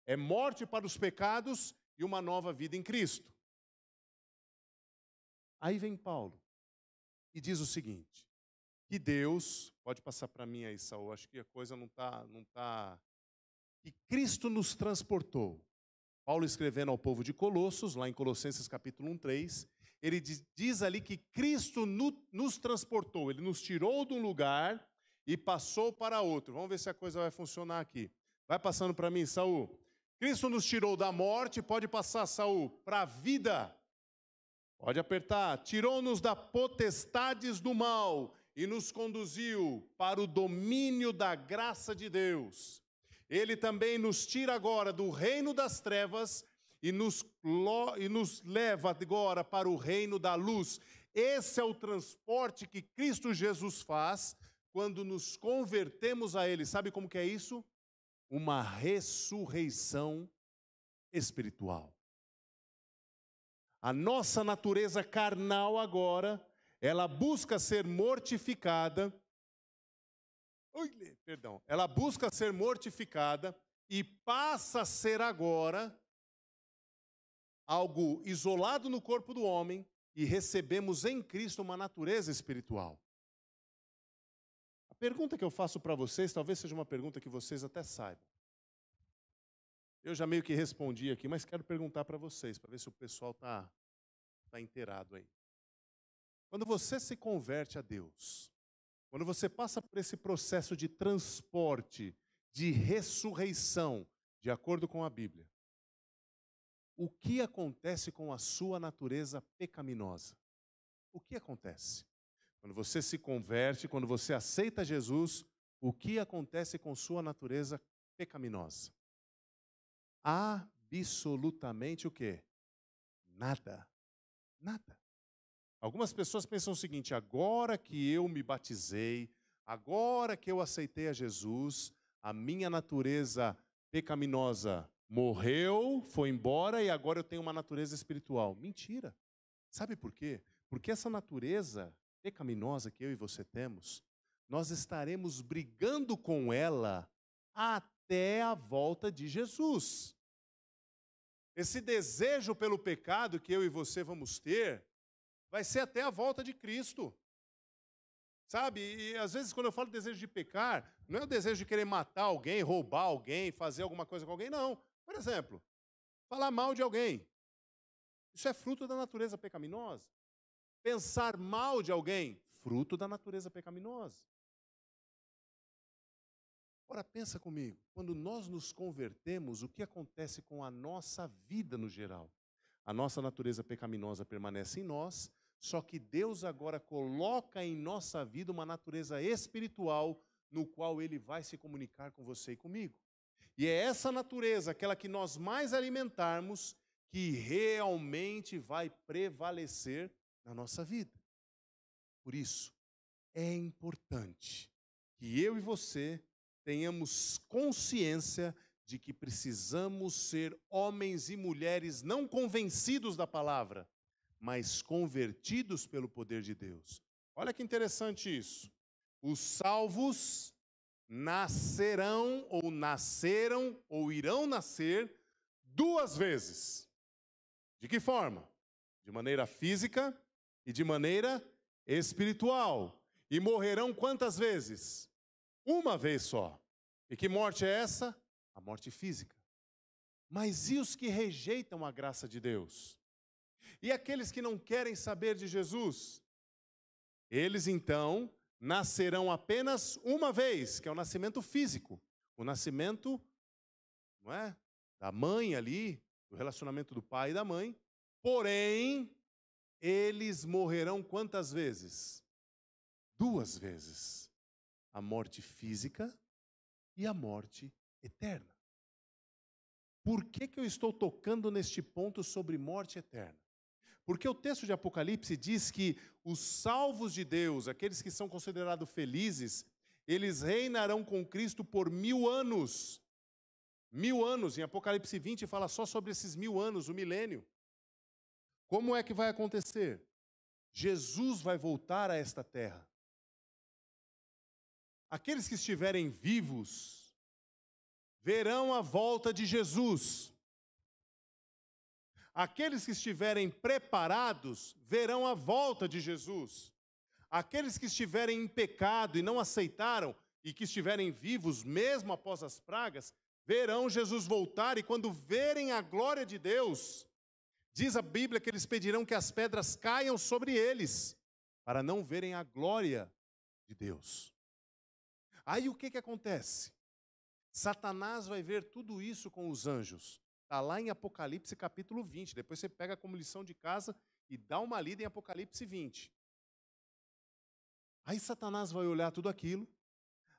D: É morte para os pecados e uma nova vida em Cristo. Aí vem Paulo e diz o seguinte, que Deus, pode passar para mim aí, Saul, acho que a coisa não tá, que Cristo nos transportou. Paulo escrevendo ao povo de Colossos, lá em Colossenses capítulo 1, 3, ele diz ali que Cristo nos transportou, ele nos tirou de um lugar e passou para outro. Vamos ver se a coisa vai funcionar aqui. Vai passando para mim, Saul. Cristo nos tirou da morte, pode passar, Saul, para a vida. Pode apertar. Tirou-nos da potestades do mal e nos conduziu para o domínio da graça de Deus. Ele também nos tira agora do reino das trevas e nos leva agora para o reino da luz. Esse é o transporte que Cristo Jesus faz quando nos convertemos a Ele. Sabe como que é isso? Uma ressurreição espiritual. A nossa natureza carnal agora, ela busca ser mortificada. Ela busca ser mortificada e passa a ser agora algo isolado no corpo do homem e recebemos em Cristo uma natureza espiritual. A pergunta que eu faço para vocês, talvez seja uma pergunta que vocês até saibam. Eu já meio que respondi aqui, mas quero perguntar para vocês, para ver se o pessoal está inteirado aí. Quando você se converte a Deus, quando você passa por esse processo de transporte, de ressurreição, de acordo com a Bíblia, o que acontece com a sua natureza pecaminosa? O que acontece? Quando você se converte, quando você aceita Jesus, o que acontece com sua natureza pecaminosa? Absolutamente o quê? Nada. Nada. Algumas pessoas pensam o seguinte, agora que eu me batizei, agora que eu aceitei a Jesus, a minha natureza pecaminosa morreu, foi embora e agora eu tenho uma natureza espiritual. Mentira. Sabe por quê? Porque essa natureza pecaminosa que eu e você temos, nós estaremos brigando com ela até a volta de Jesus. Esse desejo pelo pecado que eu e você vamos ter, vai ser até a volta de Cristo. Sabe? E às vezes quando eu falo desejo de pecar, não é o desejo de querer matar alguém, roubar alguém, fazer alguma coisa com alguém, não. Por exemplo, falar mal de alguém. Isso é fruto da natureza pecaminosa. Pensar mal de alguém, fruto da natureza pecaminosa. Ora, pensa comigo, quando nós nos convertemos, o que acontece com a nossa vida no geral? A nossa natureza pecaminosa permanece em nós, só que Deus agora coloca em nossa vida uma natureza espiritual no qual Ele vai se comunicar com você e comigo. E é essa natureza, aquela que nós mais alimentarmos, que realmente vai prevalecer na nossa vida. Por isso, é importante que eu e você tenhamos consciência de que precisamos ser homens e mulheres não convencidos da palavra, mas convertidos pelo poder de Deus. Olha que interessante isso. Os salvos nascerão ou nasceram ou irão nascer 2 vezes. De que forma? De maneira física e de maneira espiritual. E morrerão quantas vezes? 1 vez só. E que morte é essa? A morte física. Mas e os que rejeitam a graça de Deus? E aqueles que não querem saber de Jesus? Eles então nascerão apenas 1 vez, que é o nascimento físico. O nascimento, não é? Da mãe ali, do relacionamento do pai e da mãe. Porém, eles morrerão quantas vezes? 2 vezes. A morte física e a morte eterna. Por que eu estou tocando neste ponto sobre morte eterna? Porque o texto de Apocalipse diz que os salvos de Deus, aqueles que são considerados felizes, eles reinarão com Cristo por 1000 anos. 1000 anos, em Apocalipse 20 fala só sobre esses 1000 anos, o milênio. Como é que vai acontecer? Jesus vai voltar a esta terra. Aqueles que estiverem vivos verão a volta de Jesus. Aqueles que estiverem preparados verão a volta de Jesus. Aqueles que estiverem em pecado e não aceitaram, e que estiverem vivos mesmo após as pragas, verão Jesus voltar, e quando verem a glória de Deus, diz a Bíblia que eles pedirão que as pedras caiam sobre eles, para não verem a glória de Deus. Aí o que acontece? Satanás vai ver tudo isso com os anjos. Está lá em Apocalipse capítulo 20. Depois você pega como lição de casa e dá uma lida em Apocalipse 20. Aí Satanás vai olhar tudo aquilo.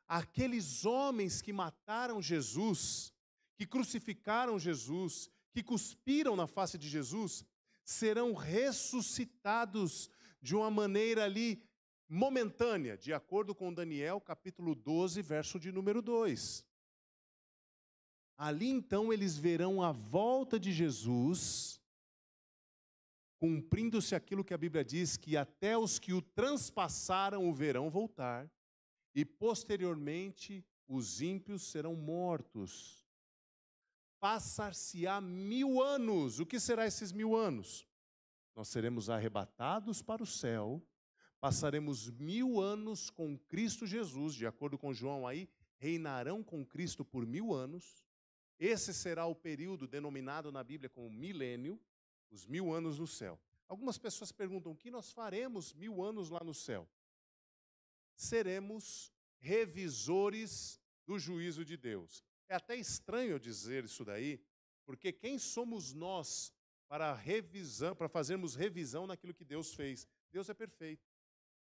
D: Aqueles homens que mataram Jesus, que crucificaram Jesus, que cuspiram na face de Jesus, serão ressuscitados de uma maneira ali momentânea, de acordo com Daniel capítulo 12, verso de número 2. Ali então eles verão a volta de Jesus, cumprindo-se aquilo que a Bíblia diz, que até os que o transpassaram o verão voltar, e posteriormente os ímpios serão mortos. Passar-se-á 1000 anos. O que será esses 1000 anos? Nós seremos arrebatados para o céu, passaremos 1000 anos com Cristo Jesus, de acordo com João aí, reinarão com Cristo por 1000 anos. Esse será o período denominado na Bíblia como milênio, os 1000 anos no céu. Algumas pessoas perguntam, o que nós faremos 1000 anos lá no céu? Seremos revisores do juízo de Deus. É até estranho eu dizer isso daí, porque quem somos nós para fazermos revisão naquilo que Deus fez? Deus é perfeito.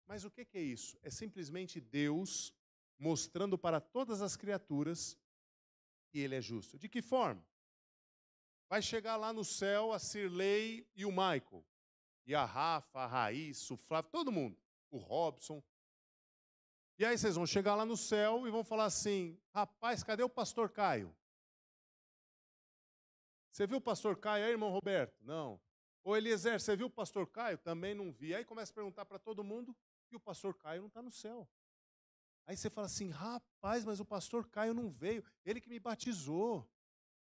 D: Mas o que é isso? É simplesmente Deus mostrando para todas as criaturas que Ele é justo. De que forma? Vai chegar lá no céu a Cirlei e o Michael, e a Rafa, a Raíssa, o Flávio, todo mundo, o Robson. E aí vocês vão chegar lá no céu e vão falar assim, rapaz, cadê o pastor Caio? Você viu o pastor Caio aí, irmão Roberto? Não. Ô Eliezer, você viu o pastor Caio? Também não vi. Aí começa a perguntar para todo mundo e o pastor Caio não está no céu. Aí você fala assim, rapaz, mas o pastor Caio não veio, ele que me batizou.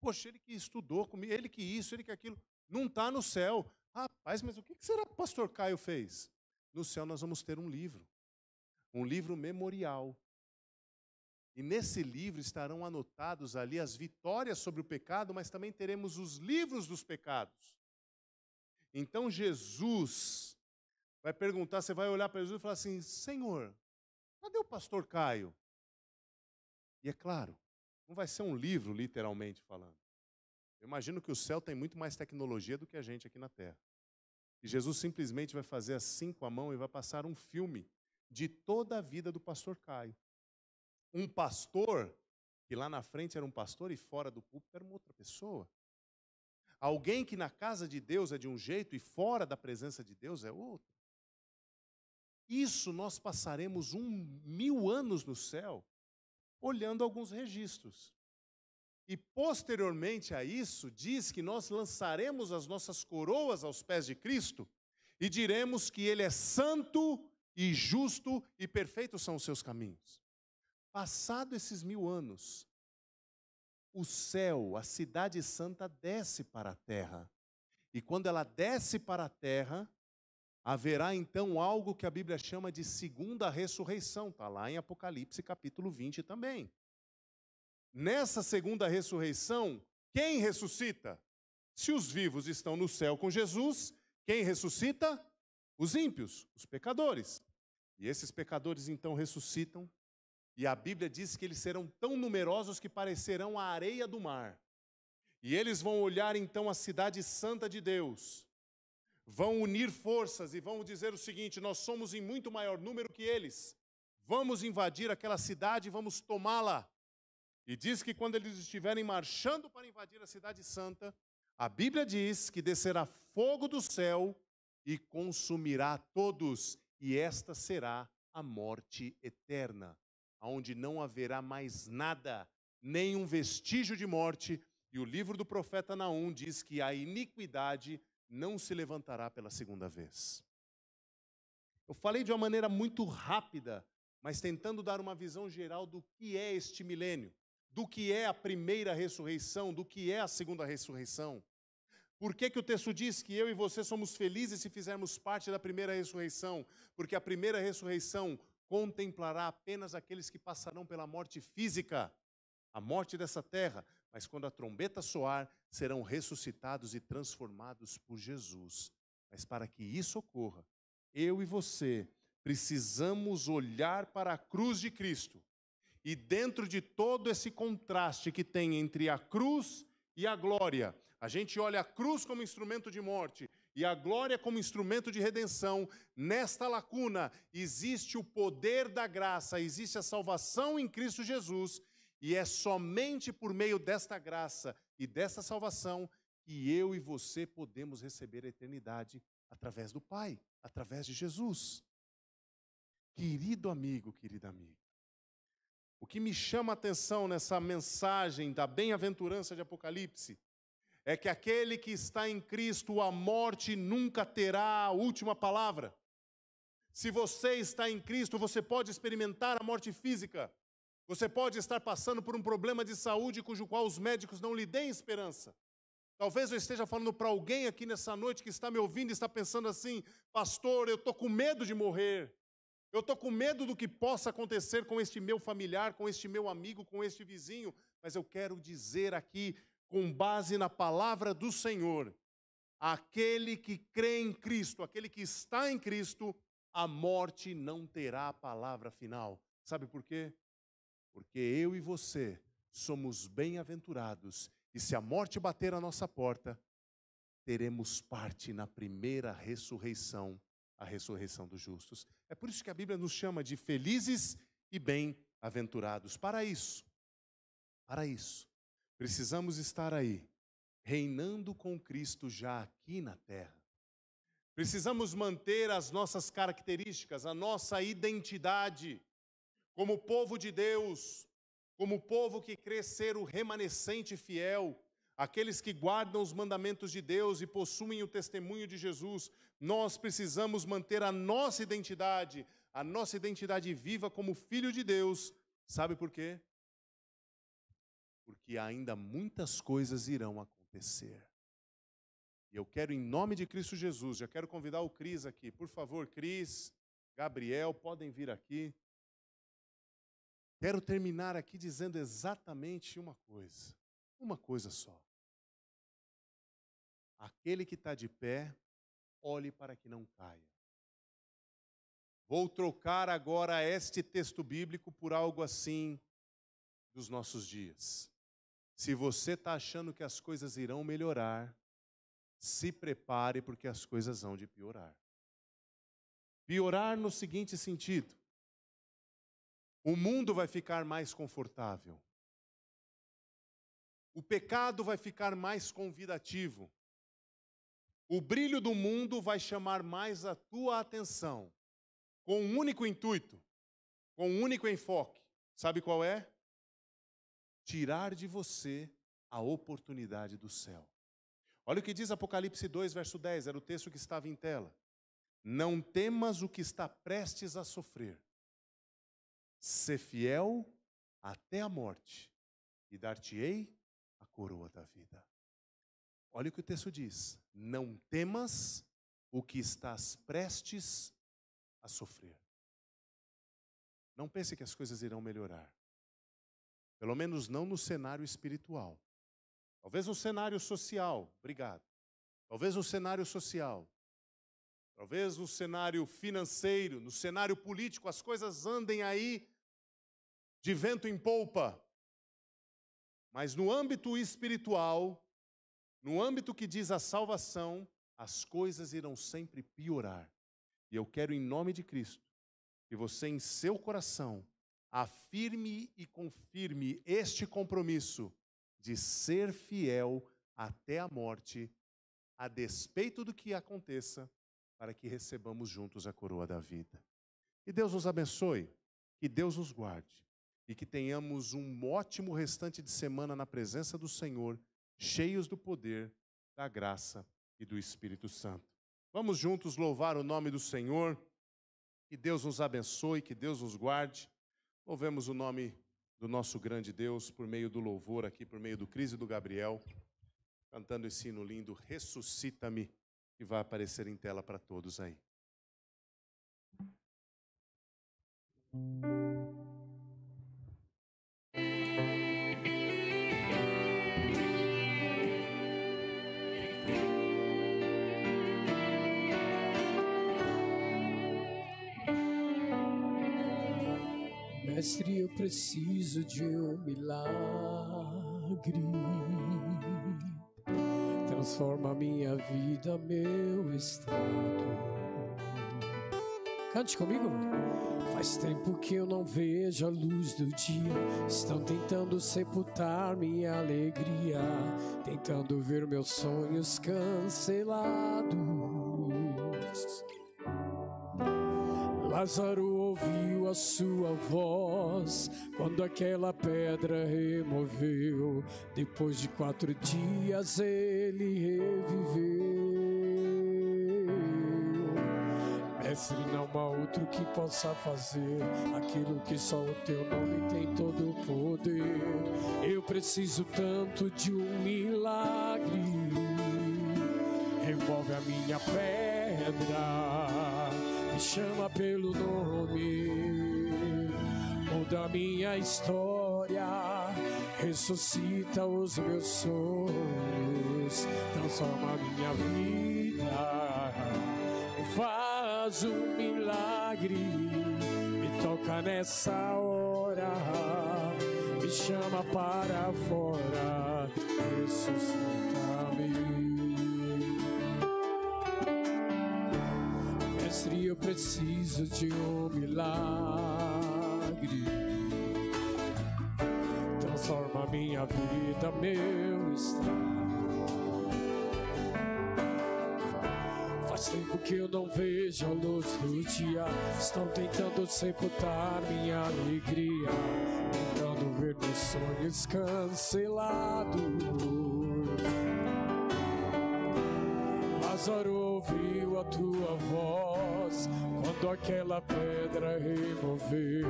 D: Poxa, ele que estudou comigo, ele que isso, ele que aquilo, não está no céu. Rapaz, mas o que será que o pastor Caio fez? No céu nós vamos ter um livro memorial. E nesse livro estarão anotados ali as vitórias sobre o pecado, mas também teremos os livros dos pecados. Então Jesus vai perguntar, você vai olhar para Jesus e falar assim, Senhor, cadê o pastor Caio? E é claro, não vai ser um livro, literalmente falando. Eu imagino que o céu tem muito mais tecnologia do que a gente aqui na terra. E Jesus simplesmente vai fazer assim com a mão e vai passar um filme de toda a vida do pastor Caio. Um pastor, que lá na frente era um pastor e fora do púlpito era uma outra pessoa. Alguém que na casa de Deus é de um jeito e fora da presença de Deus é outro. Isso nós passaremos 1000 anos no céu, olhando alguns registros. E posteriormente a isso, diz que nós lançaremos as nossas coroas aos pés de Cristo e diremos que Ele é santo e justo e perfeitos são os seus caminhos. Passado esses 1000 anos, o céu, a cidade santa, desce para a terra. E quando ela desce para a terra, haverá então algo que a Bíblia chama de segunda ressurreição. Está lá em Apocalipse capítulo 20 também. Nessa segunda ressurreição, quem ressuscita? Se os vivos estão no céu com Jesus, quem ressuscita? Os ímpios, os pecadores. E esses pecadores então ressuscitam, e a Bíblia diz que eles serão tão numerosos que parecerão a areia do mar. E eles vão olhar então a cidade santa de Deus, vão unir forças e vão dizer o seguinte, nós somos em muito maior número que eles, vamos invadir aquela cidade e vamos tomá-la. E diz que quando eles estiverem marchando para invadir a cidade santa, a Bíblia diz que descerá fogo do céu e consumirá todos, e esta será a morte eterna, onde não haverá mais nada, nenhum vestígio de morte, e o livro do profeta Naum diz que a iniquidade não se levantará pela segunda vez. Eu falei de uma maneira muito rápida, mas tentando dar uma visão geral do que é este milênio, do que é a primeira ressurreição, do que é a segunda ressurreição. Por que o texto diz que eu e você somos felizes se fizermos parte da primeira ressurreição? Porque a primeira ressurreição contemplará apenas aqueles que passarão pela morte física, a morte dessa terra, mas quando a trombeta soar, serão ressuscitados e transformados por Jesus. Mas para que isso ocorra, eu e você precisamos olhar para a cruz de Cristo. E dentro de todo esse contraste que tem entre a cruz e a glória, a gente olha a cruz como instrumento de morte e a glória como instrumento de redenção. Nesta lacuna existe o poder da graça, existe a salvação em Cristo Jesus, e é somente por meio desta graça e desta salvação que eu e você podemos receber a eternidade através do Pai, através de Jesus. Querido amigo, querida amiga, o que me chama a atenção nessa mensagem da bem-aventurança de Apocalipse é que aquele que está em Cristo, a morte nunca terá a última palavra. Se você está em Cristo, você pode experimentar a morte física. Você pode estar passando por um problema de saúde cujo qual os médicos não lhe deem esperança. Talvez eu esteja falando para alguém aqui nessa noite que está me ouvindo e está pensando assim: pastor, eu estou com medo de morrer. Eu estou com medo do que possa acontecer com este meu familiar, com este meu amigo, com este vizinho. Mas eu quero dizer aqui, com base na palavra do Senhor, aquele que crê em Cristo, aquele que está em Cristo, a morte não terá a palavra final. Sabe por quê? Porque eu e você somos bem-aventurados, e se a morte bater à nossa porta, teremos parte na primeira ressurreição, a ressurreição dos justos. É por isso que a Bíblia nos chama de felizes e bem-aventurados. Para isso, precisamos estar aí, reinando com Cristo já aqui na terra. Precisamos manter as nossas características, a nossa identidade, como povo de Deus, como povo que crê ser o remanescente fiel, aqueles que guardam os mandamentos de Deus e possuem o testemunho de Jesus. Nós precisamos manter a nossa identidade viva como filho de Deus. Sabe por quê? Porque ainda muitas coisas irão acontecer. E eu quero, em nome de Cristo Jesus, já quero convidar o Cris aqui. Por favor, Cris, Gabriel, podem vir aqui. Quero terminar aqui dizendo exatamente uma coisa só. Aquele que está de pé, olhe para que não caia. Vou trocar agora este texto bíblico por algo assim dos nossos dias. Se você está achando que as coisas irão melhorar, se prepare porque as coisas vão de piorar. Piorar no seguinte sentido: o mundo vai ficar mais confortável. O pecado vai ficar mais convidativo. O brilho do mundo vai chamar mais a tua atenção, com um único intuito, com um único enfoque. Sabe qual é? Tirar de você a oportunidade do céu. Olha o que diz Apocalipse 2, verso 10, era o texto que estava em tela. Não temas o que está prestes a sofrer. Sê fiel até a morte, e dar-te-ei a coroa da vida. Olha o que o texto diz. Não temas o que estás prestes a sofrer. Não pense que as coisas irão melhorar. Pelo menos não no cenário espiritual. Talvez no cenário social, obrigado. Talvez no cenário social. Talvez no cenário financeiro, no cenário político, as coisas andem aí de vento em polpa. Mas no âmbito espiritual, no âmbito que diz a salvação, as coisas irão sempre piorar. E eu quero, em nome de Cristo, que você em seu coração afirme e confirme este compromisso de ser fiel até a morte, a despeito do que aconteça, para que recebamos juntos a coroa da vida. Que Deus nos abençoe, que Deus nos guarde e que tenhamos um ótimo restante de semana na presença do Senhor, cheios do poder, da graça e do Espírito Santo. Vamos juntos louvar o nome do Senhor. Que Deus nos abençoe, que Deus nos guarde. Louvemos o nome do nosso grande Deus por meio do louvor aqui, por meio do Cris e do Gabriel. cantando esse hino lindo, Ressuscita-me, que vai aparecer em tela para todos aí.
A: Mestre, eu preciso de um milagre. Transforma minha vida, meu estado. Cante comigo. Faz tempo que eu não vejo a luz do dia. Estão tentando sepultar minha alegria, tentando ver meus sonhos cancelados. Lázaro ouviu a sua voz quando aquela pedra removeu. Depois de 4 dias ele reviveu. Mestre, não há outro que possa fazer aquilo que só o teu nome tem todo o poder. Eu preciso tanto de um milagre. Remove a minha pedra, me chama pelo nome, muda minha história, ressuscita os meus sonhos, transforma minha vida, faz um milagre, me toca nessa hora, me chama para fora, ressuscita-me. Mestre, eu preciso de um milagre. Transforma minha vida, meu estado. Faz tempo que eu não vejo a luz do dia. Estão tentando sepultar minha alegria, tentando ver meus sonhos cancelados. Lázaro ouviu a tua voz quando aquela pedra removeu.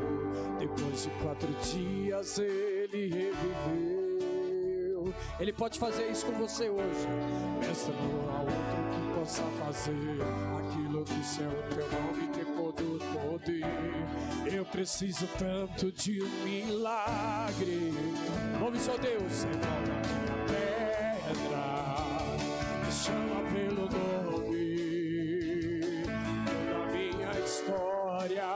A: Depois de 4 dias ele reviveu. Ele pode fazer isso com você hoje. Mestre, não há outro que possa fazer aquilo que o céu, teu nome tem todo o poder. Eu preciso tanto de um milagre. Louve seu Deus, remove a minha pedra, me chama pelo nome, toda a minha história,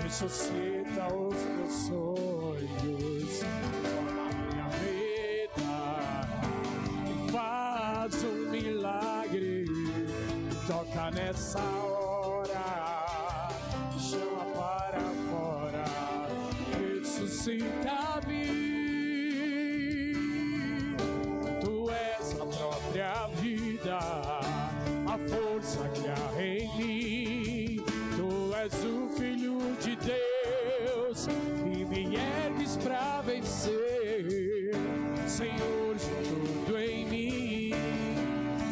A: ressuscita os meus sonhos, transforma a minha vida, e faz um milagre, me toca nessa hora, me chama para fora, ressuscita-me. A força que há em mim, tu és o Filho de Deus, que me ergues pra vencer, Senhor, de tudo em mim,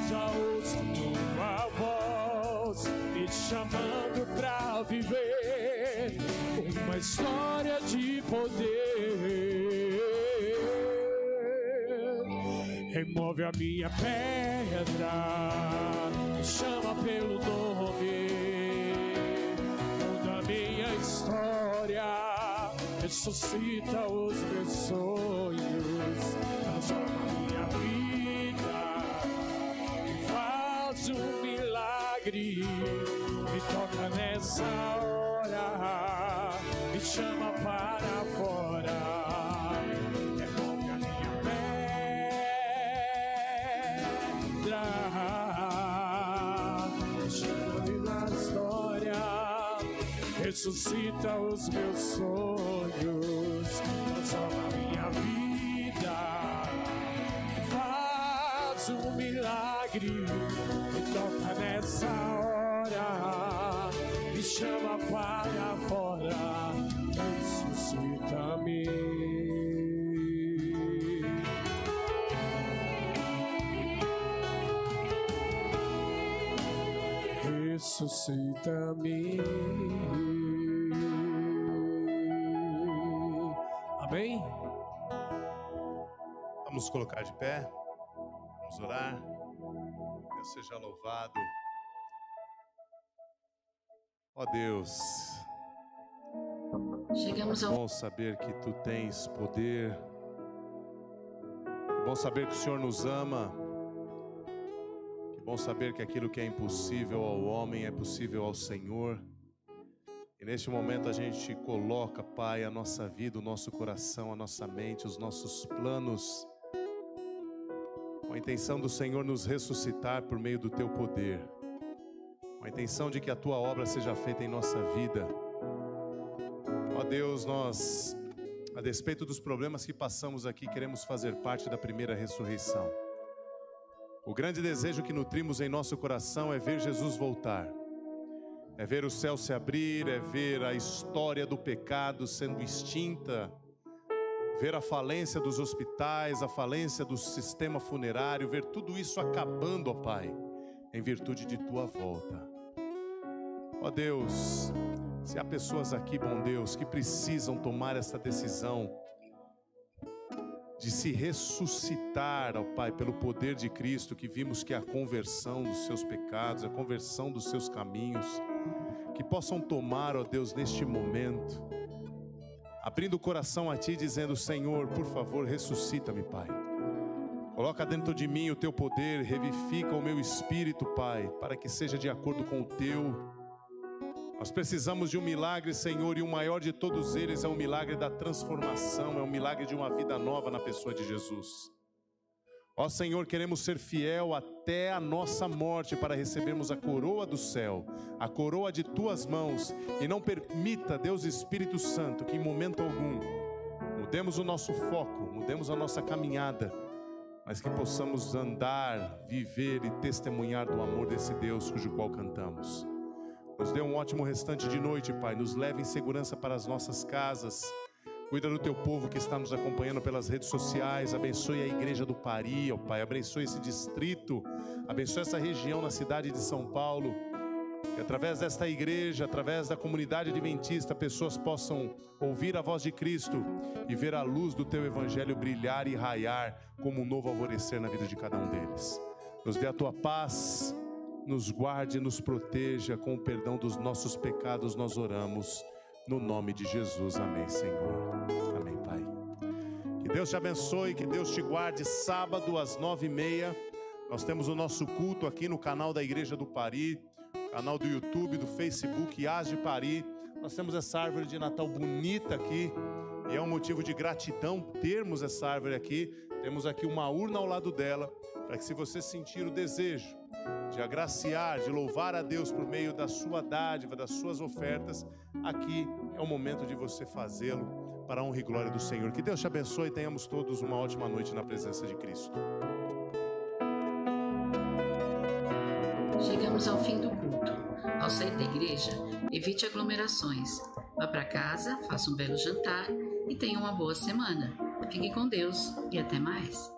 A: já ouço tua voz, me chamando pra viver uma história de poder. Remove a minha pedra, me chama pelo nome, muda a minha história, ressuscita os meus sonhos, transforma a minha vida, faz um milagre, me toca nessa hora, me chama para fora. Ressuscita os meus sonhos, transforma a minha vida, faz um milagre, me toca nessa hora, me chama para fora, ressuscita-me. Ressuscita-me. Amém?
D: Vamos colocar de pé. Vamos orar. Deus seja louvado. Ó Deus,
C: Chegamos
D: é
C: ao
D: bom saber que Tu tens poder. É bom saber que o Senhor nos ama. É bom saber que aquilo que é impossível ao homem é possível ao Senhor. E neste momento a gente coloca, Pai, a nossa vida, o nosso coração, a nossa mente, os nossos planos, com a intenção do Senhor nos ressuscitar por meio do Teu poder, com a intenção de que a Tua obra seja feita em nossa vida. Ó Deus, nós, a despeito dos problemas que passamos aqui, queremos fazer parte da primeira ressurreição. O grande desejo que nutrimos em nosso coração é ver Jesus voltar. É ver o céu se abrir, é ver a história do pecado sendo extinta, ver a falência dos hospitais, a falência do sistema funerário, ver tudo isso acabando, ó Pai, em virtude de Tua volta. Ó Deus, se há pessoas aqui, bom Deus, que precisam tomar essa decisão de se ressuscitar, ó Pai, pelo poder de Cristo, que vimos que é a conversão dos seus pecados, a conversão dos seus caminhos, que possam tomar, ó Deus, neste momento, abrindo o coração a Ti, dizendo: Senhor, por favor, ressuscita-me, Pai. Coloca dentro de mim o Teu poder, revivifica o meu espírito, Pai, para que seja de acordo com o Teu. Nós precisamos de um milagre, Senhor, e o maior de todos eles é o milagre da transformação, é o milagre de uma vida nova na pessoa de Jesus. Ó Senhor, queremos ser fiel até a nossa morte para recebermos a coroa do céu, a coroa de Tuas mãos, e não permita, Deus Espírito Santo, que em momento algum mudemos o nosso foco, mudemos a nossa caminhada, mas que possamos andar, viver e testemunhar do amor desse Deus cujo qual cantamos. Nos dê um ótimo restante de noite, Pai. Nos leve em segurança para as nossas casas. Cuida do Teu povo que está nos acompanhando pelas redes sociais. Abençoe a igreja do Pari, ó Pai. Abençoe esse distrito. Abençoe essa região na cidade de São Paulo. Que através desta igreja, através da comunidade adventista, pessoas possam ouvir a voz de Cristo e ver a luz do Teu Evangelho brilhar e raiar como um novo alvorecer na vida de cada um deles. Nos dê a Tua paz. Nos guarde e nos proteja. Com o perdão dos nossos pecados nós oramos, no nome de Jesus, amém, Senhor, amém, Pai. Que Deus te abençoe, que Deus te guarde. Sábado às 9h30 nós temos o nosso culto aqui no canal da Igreja do Pari, canal do YouTube, do Facebook, Yas de Pari. Nós temos essa árvore de Natal bonita aqui, e é um motivo de gratidão termos essa árvore aqui. Temos aqui uma urna ao lado dela, para que, se você sentir o desejo de agraciar, de louvar a Deus por meio da sua dádiva, das suas ofertas, aqui é o momento de você fazê-lo para a honra e glória do Senhor. Que Deus te abençoe e tenhamos todos uma ótima noite na presença de Cristo.
C: Chegamos ao fim do culto. Ao sair da igreja, evite aglomerações. Vá para casa, faça um belo jantar e tenha uma boa semana. Fique com Deus e até mais.